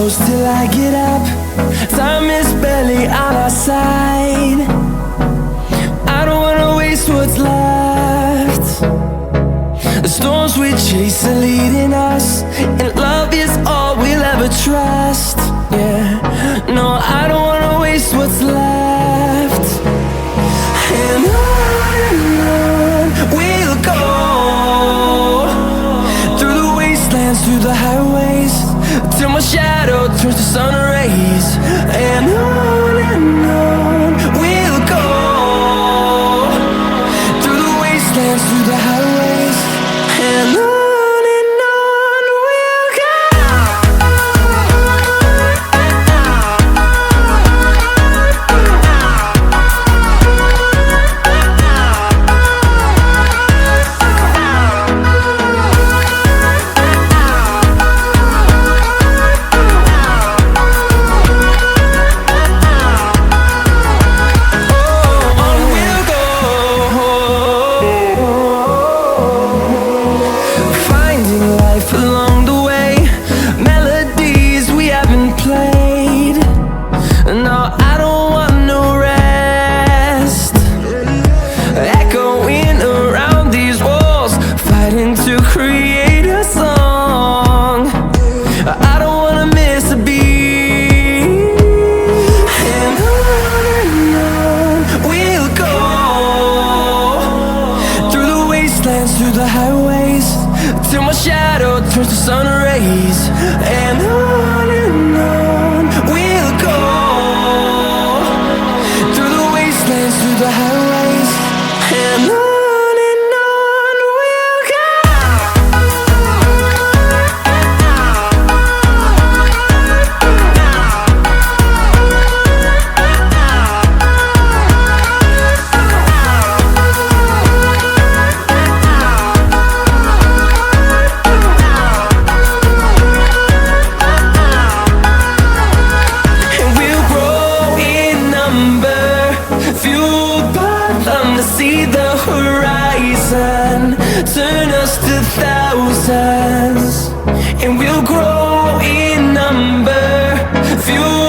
close till I get up. Time is barely on our side. I don't wanna waste what's left. The storms we chase are leading us, and love is all we'll ever trust. Yeah, no, I don't wanna waste what's left. And on we'll go, through the wastelands, through the highways, till my shadow turns to sun rays. And on we'll go, through the wastelands, through the highways, and on. Through the highways, till my shadow turns to sun rays. And on we'll go, through the wastelands, through the highways, and on. See the horizon turn us to thousands, and we'll grow in number, fuel